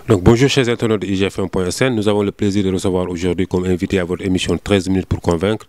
Donc bonjour chers internautes de IGF1.sn, nous avons le plaisir de recevoir aujourd'hui comme invité à votre émission 13 minutes pour convaincre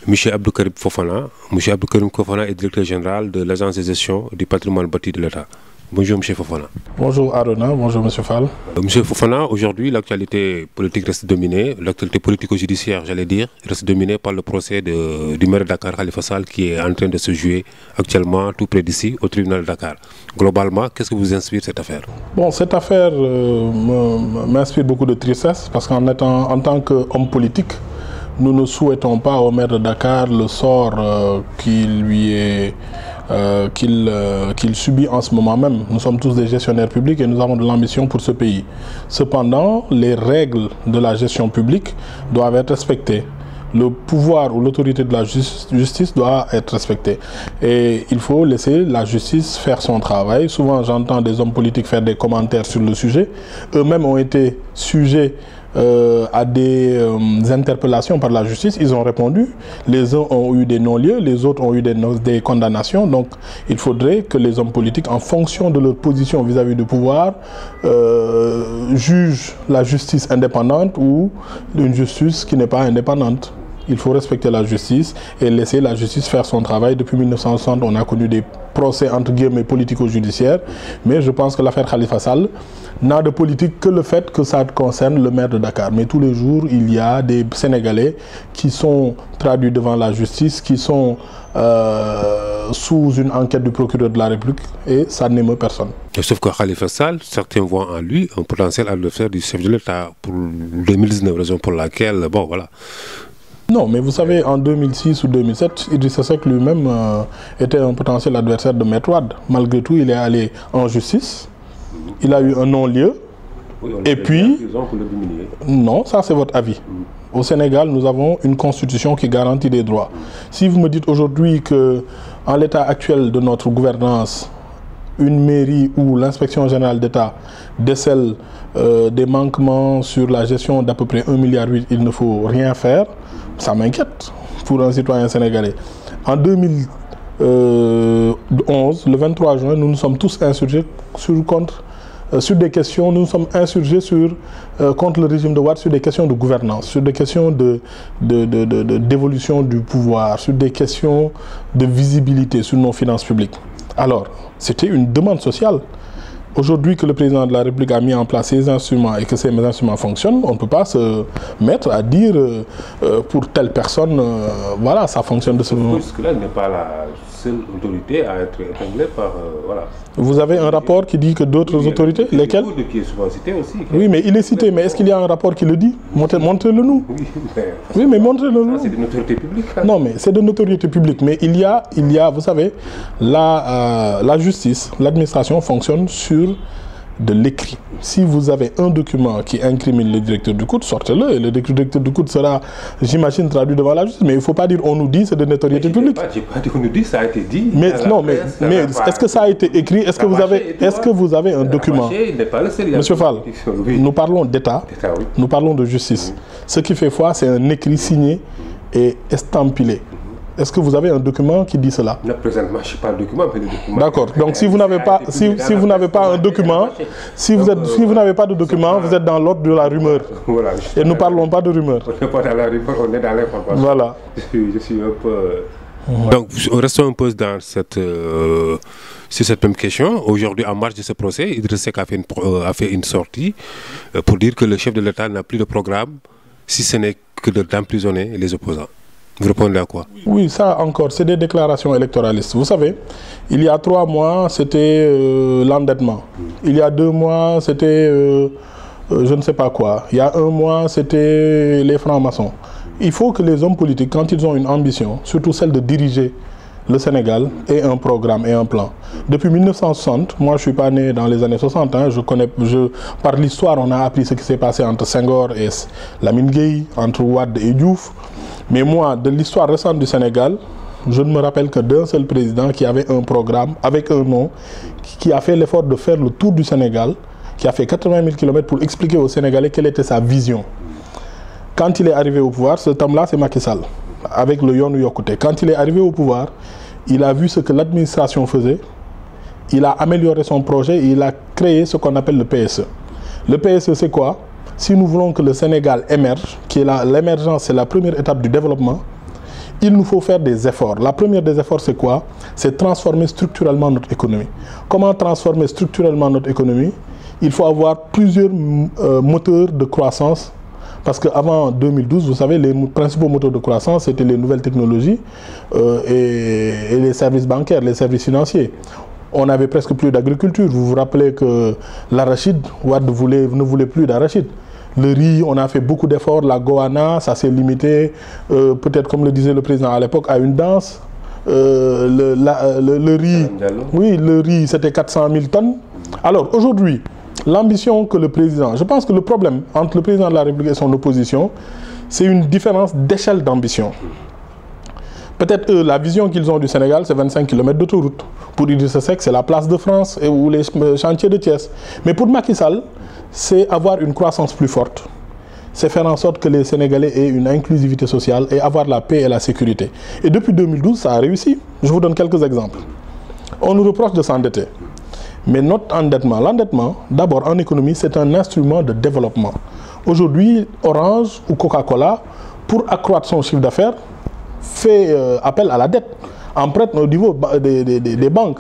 M. Abdou Karim Fofana. M. Abdou Karim Fofana est directeur général de l'agence de gestion du patrimoine bâti de l'État. Bonjour M. Fofana. Bonjour Arona, bonjour M. Fall. M. Fofana, aujourd'hui l'actualité politique reste dominée, l'actualité politico-judiciaire j'allais dire, reste dominée par le procès du maire de Dakar, Khalifa Sall, qui est en train de se jouer actuellement tout près d'ici au tribunal de Dakar. Globalement, qu'est-ce que vous inspire cette affaire? Bon, cette affaire m'inspire beaucoup de tristesse parce en tant qu'homme politique, nous ne souhaitons pas au maire de Dakar le sort qu'il subit en ce moment même. Nous sommes tous des gestionnaires publics et nous avons de l'ambition pour ce pays. Cependant, les règles de la gestion publique doivent être respectées. Le pouvoir ou l'autorité de la justice doit être respectée. Et il faut laisser la justice faire son travail. Souvent, j'entends des hommes politiques faire des commentaires sur le sujet. Eux-mêmes ont été sujets à des interpellations par la justice, ils ont répondu. Les uns ont eu des non-lieux, les autres ont eu des condamnations. Donc il faudrait que les hommes politiques, en fonction de leur position vis-à-vis du pouvoir, jugent la justice indépendante ou une justice qui n'est pas indépendante. Il faut respecter la justice et laisser la justice faire son travail. Depuis 1960, on a connu des procès entre guillemets politico-judiciaires, mais je pense que l'affaire Khalifa Sall n'a de politique que le fait que ça concerne le maire de Dakar. Mais tous les jours, il y a des Sénégalais qui sont traduits devant la justice, qui sont sous une enquête du procureur de la République, et ça n'émeut personne. Sauf que Khalifa Sall, certains voient en lui un potentiel adversaire du chef de l'État pour 2019, raison pour laquelle, bon voilà. Non, mais vous savez, en 2006 ou 2007, Idrissa Seck lui-même était un potentiel adversaire de Maître Wade. Malgré tout, il est allé en justice, il a eu un non-lieu, oui, et puis... Non, ça c'est votre avis. Au Sénégal, nous avons une constitution qui garantit des droits. Si vous me dites aujourd'hui qu'en l'état actuel de notre gouvernance, une mairie ou l'inspection générale d'État décèle des manquements sur la gestion d'à peu près 1,8 milliard, il ne faut rien faire, ça m'inquiète pour un citoyen sénégalais. En 2011, le 23 juin, nous nous sommes tous insurgés sur des questions, nous nous sommes insurgés contre le régime de Wade sur des questions de gouvernance, sur des questions d'évolution du pouvoir, sur des questions de visibilité sur nos finances publiques. Alors, c'était une demande sociale. Aujourd'hui que le président de la République a mis en place ces instruments et que ces instruments fonctionnent, on ne peut pas se mettre à dire pour telle personne, voilà, ça fonctionne de ce moment. Jusque-là, il n'est pas la seule autorité à être épinglée par... voilà. Vous avez un rapport qui dit que d'autres autorités, lesquelles? Qui est souvent cité aussi. Oui, mais il est cité, mais est-ce qu'il y a un rapport qui le dit? Montrez-le nous. Oui, mais montrez-le nous. C'est de notoriété publique. Hein. Non, mais c'est de notoriété publique. Mais il y a, vous savez, la justice, l'administration fonctionne sur de l'écrit. Si vous avez un document qui incrimine le directeur du COUD, sortez-le et le directeur du COUD sera, j'imagine, traduit devant la justice. Mais il ne faut pas dire on nous dit, c'est de notoriété publique. Je n'ai pas dit on nous dit, ça a été dit. Mais non, mais est-ce que ça a été écrit? Est-ce que vous avez un document? Monsieur Fall, nous parlons d'État, nous parlons de justice. Ce qui fait foi, c'est un écrit signé et estampillé. Est-ce que vous avez un document qui dit cela? Non, présentement, je n'ai pas de document. D'accord. Donc, si vous n'avez pas, vous n'avez pas un document, si vous n'avez pas de document, vous êtes dans l'ordre de la rumeur. Voilà, et nous ne parlons pas de rumeur. On n'est pas dans la rumeur, on est dans l'information. Voilà. Je suis un peu... Donc, restons un peu dans sur cette même question. Aujourd'hui, en marge de ce procès, Idrissa Seck a fait une sortie pour dire que le chef de l'État n'a plus de programme, si ce n'est que d'emprisonner les opposants. Vous répondez à quoi? Oui, ça encore, c'est des déclarations électoralistes. Vous savez, il y a 3 mois, c'était l'endettement. Il y a 2 mois, c'était je ne sais pas quoi. Il y a 1 mois, c'était les francs-maçons. Il faut que les hommes politiques, quand ils ont une ambition, surtout celle de diriger le Sénégal, aient un programme et un plan. Depuis 1960, moi je ne suis pas né dans les années 60, hein, par l'histoire, on a appris ce qui s'est passé entre Senghor et Lamine Gueye, entre Wade et Diouf. Mais moi, de l'histoire récente du Sénégal, je ne me rappelle que d'un seul président qui avait un programme avec un nom, qui a fait l'effort de faire le tour du Sénégal, qui a fait 80 000 km pour expliquer aux Sénégalais quelle était sa vision. Quand il est arrivé au pouvoir, ce homme-là, c'est Macky Sall, avec le Yoonu Yokkute. Quand il est arrivé au pouvoir, il a vu ce que l'administration faisait, il a amélioré son projet et il a créé ce qu'on appelle le PSE. Le PSE, c'est quoi? Si nous voulons que le Sénégal émerge, l'émergence, c'est la première étape du développement, il nous faut faire des efforts. La première des efforts, c'est quoi? C'est transformer structurellement notre économie. Comment transformer structurellement notre économie? Il faut avoir plusieurs moteurs de croissance. Parce qu'avant 2012, vous savez, les principaux moteurs de croissance, c'était les nouvelles technologies et les services bancaires, les services financiers. On n'avait presque plus d'agriculture. Vous vous rappelez que l'arachide, Wade ne voulait plus d'arachide. Le riz, on a fait beaucoup d'efforts. La Goana, ça s'est limité, peut-être comme le disait le président à l'époque, à une danse. Le riz, oui, le riz, c'était 400 000 tonnes. Alors aujourd'hui, l'ambition que le président... Je pense que le problème entre le président de la République et son opposition, c'est une différence d'échelle d'ambition. Peut-être la vision qu'ils ont du Sénégal, c'est 25 km d'autoroute. Pour Idrissa Seck, c'est la place de France ou les chantiers de Thiès. Mais pour Macky Sall, c'est avoir une croissance plus forte. C'est faire en sorte que les Sénégalais aient une inclusivité sociale et avoir la paix et la sécurité. Et depuis 2012, ça a réussi. Je vous donne quelques exemples. On nous reproche de s'endetter. Mais notre endettement, l'endettement, d'abord en économie, c'est un instrument de développement. Aujourd'hui, Orange ou Coca-Cola, pour accroître son chiffre d'affaires, fait appel à la dette, emprunte au niveau des banques.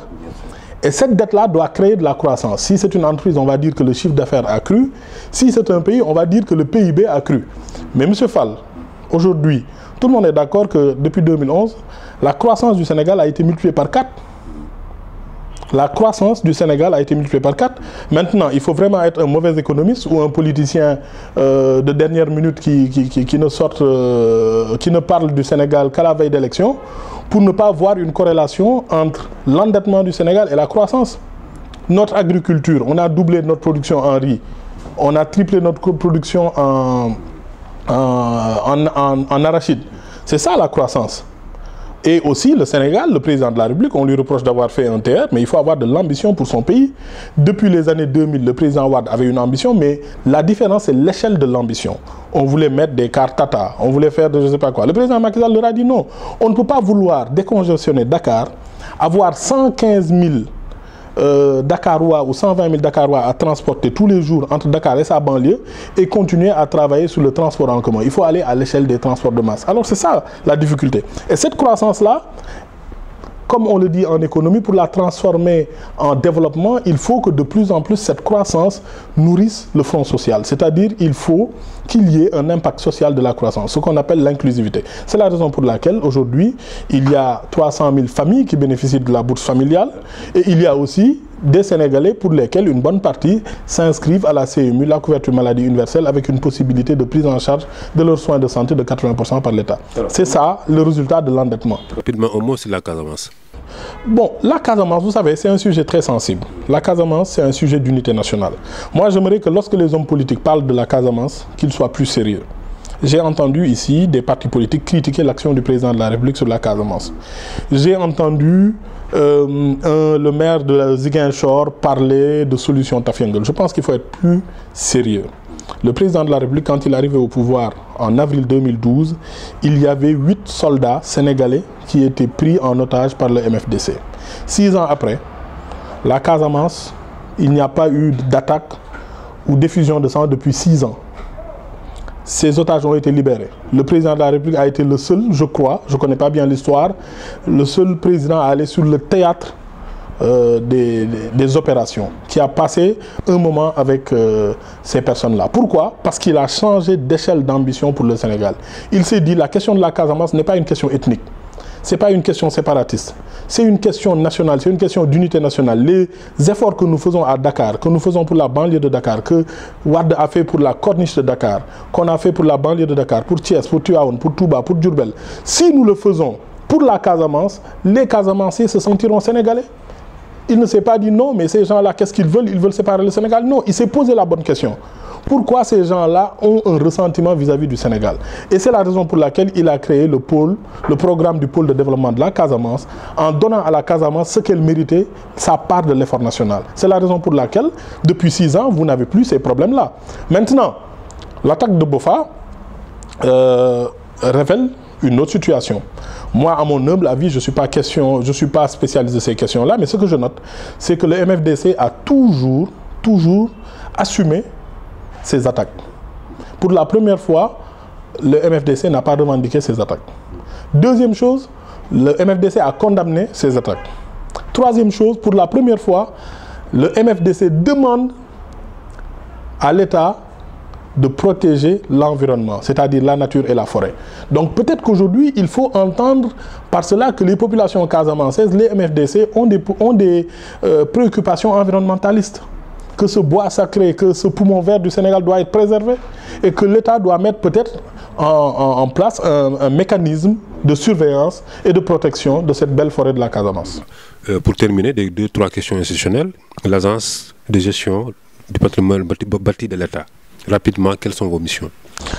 Et cette dette-là doit créer de la croissance. Si c'est une entreprise, on va dire que le chiffre d'affaires a cru. Si c'est un pays, on va dire que le PIB a cru. Mais M. Fall, aujourd'hui, tout le monde est d'accord que depuis 2011, la croissance du Sénégal a été multipliée par 4. La croissance du Sénégal a été multipliée par 4. Maintenant, il faut vraiment être un mauvais économiste ou un politicien de dernière minute qui ne parle du Sénégal qu'à la veille d'élection pour ne pas voir une corrélation entre l'endettement du Sénégal et la croissance. Notre agriculture, on a doublé notre production en riz, on a triplé notre production en arachide. C'est ça la croissance. Et aussi, le Sénégal, le président de la République, on lui reproche d'avoir fait un théâtre, mais il faut avoir de l'ambition pour son pays. Depuis les années 2000, le président Wade avait une ambition, mais la différence, c'est l'échelle de l'ambition. On voulait mettre des cars Tata, on voulait faire de je ne sais pas quoi. Le président Macky Sall leur a dit non. On ne peut pas vouloir décongestionner Dakar, avoir 115 000 Dakarois ou 120 000 Dakarois à transporter tous les jours entre Dakar et sa banlieue et continuer à travailler sur le transport en commun. Il faut aller à l'échelle des transports de masse. Alors c'est ça la difficulté. Et cette croissance-là, comme on le dit en économie, pour la transformer en développement, il faut que de plus en plus cette croissance nourrisse le front social. C'est-à-dire il faut qu'il y ait un impact social de la croissance, ce qu'on appelle l'inclusivité. C'est la raison pour laquelle aujourd'hui, il y a 300 000 familles qui bénéficient de la bourse familiale et il y a aussi des Sénégalais pour lesquels une bonne partie s'inscrivent à la CMU, la couverture maladie universelle, avec une possibilité de prise en charge de leurs soins de santé de 80% par l'État. C'est ça le résultat de l'endettement. Rapidement, un mot sur la Casamance. Bon, la Casamance, vous savez, c'est un sujet très sensible. La Casamance, c'est un sujet d'unité nationale. Moi, j'aimerais que lorsque les hommes politiques parlent de la Casamance, qu'ils soient plus sérieux. J'ai entendu ici des partis politiques critiquer l'action du président de la République sur la Casamance. J'ai entendu le maire de Ziguinchor parler de solutions Tafiangol. Je pense qu'il faut être plus sérieux. Le président de la République, quand il est arrivé au pouvoir en avril 2012, il y avait 8 soldats sénégalais qui étaient pris en otage par le MFDC. 6 ans après, la Casamance, il n'y a pas eu d'attaque ou d'effusion de sang depuis 6 ans. Ces otages ont été libérés. Le président de la République a été le seul, je crois, je ne connais pas bien l'histoire, le seul président à aller sur le théâtre des opérations, qui a passé un moment avec ces personnes-là. Pourquoi? Parce qu'il a changé d'échelle d'ambition pour le Sénégal. Il s'est dit, la question de la Casamance n'est pas une question ethnique. Ce n'est pas une question séparatiste. C'est une question nationale, c'est une question d'unité nationale. Les efforts que nous faisons à Dakar, que nous faisons pour la banlieue de Dakar, que Wade a fait pour la corniche de Dakar, qu'on a fait pour la banlieue de Dakar, pour Thiès, pour Tivaouane, pour Touba, pour Diourbel, si nous le faisons pour la Casamance, les Casamanciens se sentiront sénégalais. Il ne s'est pas dit non, mais ces gens-là, qu'est-ce qu'ils veulent? Ils veulent séparer le Sénégal? Non, il s'est posé la bonne question. Pourquoi ces gens-là ont un ressentiment vis-à-vis du Sénégal? Et c'est la raison pour laquelle il a créé le programme du pôle de développement de la Casamance, en donnant à la Casamance ce qu'elle méritait, sa part de l'effort national. C'est la raison pour laquelle, depuis 6 ans, vous n'avez plus ces problèmes-là. Maintenant, l'attaque de Bofa révèle une autre situation. Moi, à mon humble avis, je ne suis pas spécialiste de ces questions-là, mais ce que je note, c'est que le MFDC a toujours assumé ces attaques. Pour la première fois, le MFDC n'a pas revendiqué ces attaques. Deuxième chose, le MFDC a condamné ces attaques. Troisième chose, pour la première fois, le MFDC demande à l'État de protéger l'environnement, c'est-à-dire la nature et la forêt. Donc peut-être qu'aujourd'hui, il faut entendre par cela que les populations casamançaises, les MFDC, ont des préoccupations environnementalistes. Que ce bois sacré, que ce poumon vert du Sénégal doit être préservé et que l'État doit mettre peut-être en place un mécanisme de surveillance et de protection de cette belle forêt de la Casamance. Pour terminer, des 2-3 questions institutionnelles. L'agence de gestion du patrimoine bâti de l'État. Rapidement, quelles sont vos missions?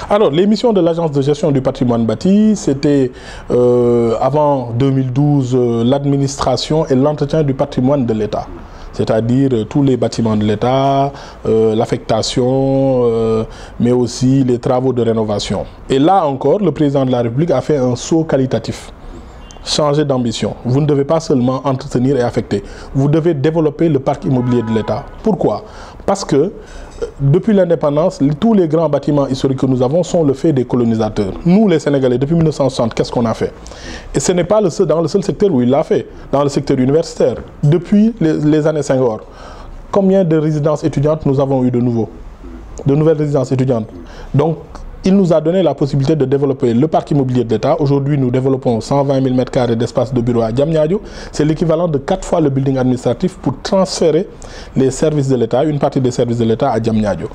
Alors, les missions de l'agence de gestion du patrimoine bâti, c'était avant 2012 l'administration et l'entretien du patrimoine de l'État. C'est-à-dire tous les bâtiments de l'État, l'affectation, mais aussi les travaux de rénovation. Et là encore, le président de la République a fait un saut qualitatif. Changer d'ambition. Vous ne devez pas seulement entretenir et affecter. Vous devez développer le parc immobilier de l'État. Pourquoi? Parce que depuis l'indépendance, tous les grands bâtiments historiques que nous avons sont le fait des colonisateurs. Nous, les Sénégalais, depuis 1960, qu'est-ce qu'on a fait? Et ce n'est pas dans le seul secteur où il l'a fait. Dans le secteur universitaire, depuis les années Senghor, combien de résidences étudiantes nous avons eu de nouveau? De nouvelles résidences étudiantes. Donc, il nous a donné la possibilité de développer le parc immobilier de l'État. Aujourd'hui, nous développons 120 000 m² d'espace de bureau à Diamniadio. C'est l'équivalent de 4 fois le building administratif pour transférer les services de l'État, une partie des services de l'État à Diamniadio.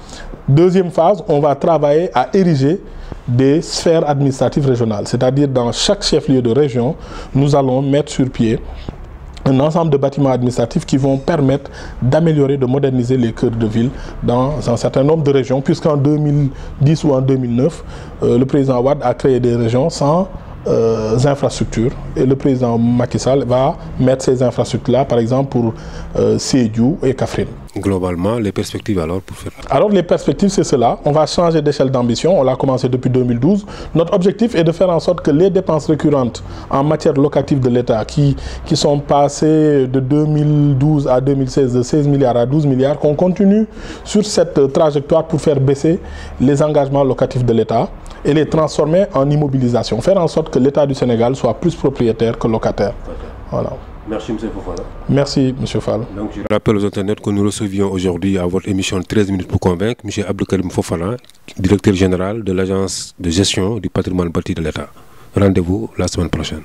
Deuxième phase, on va travailler à ériger des sphères administratives régionales. C'est-à-dire dans chaque chef-lieu de région, nous allons mettre sur pied un ensemble de bâtiments administratifs qui vont permettre d'améliorer, de moderniser les cœurs de ville dans un certain nombre de régions, puisqu'en 2010 ou en 2009, le président Wade a créé des régions sans infrastructures. Et le président Macky Sall va mettre ces infrastructures-là, par exemple, pour Sédhiou et Kaffrine. Globalement, les perspectives alors pour faire... Alors les perspectives, c'est cela. On va changer d'échelle d'ambition. On l'a commencé depuis 2012. Notre objectif est de faire en sorte que les dépenses récurrentes en matière locative de l'État, qui sont passées de 2012 à 2016 de 16 milliards à 12 milliards, qu'on continue sur cette trajectoire pour faire baisser les engagements locatifs de l'État et les transformer en immobilisation. Faire en sorte que l'État du Sénégal soit plus propriétaire que locataire. Voilà. Merci M. Fofana. Merci M. Fall. Donc, je rappelle aux internautes que nous recevions aujourd'hui à votre émission 13 minutes pour convaincre M. Abdelkarim Fofana, directeur général de l'agence de gestion du patrimoine bâti de l'État. Rendez-vous la semaine prochaine.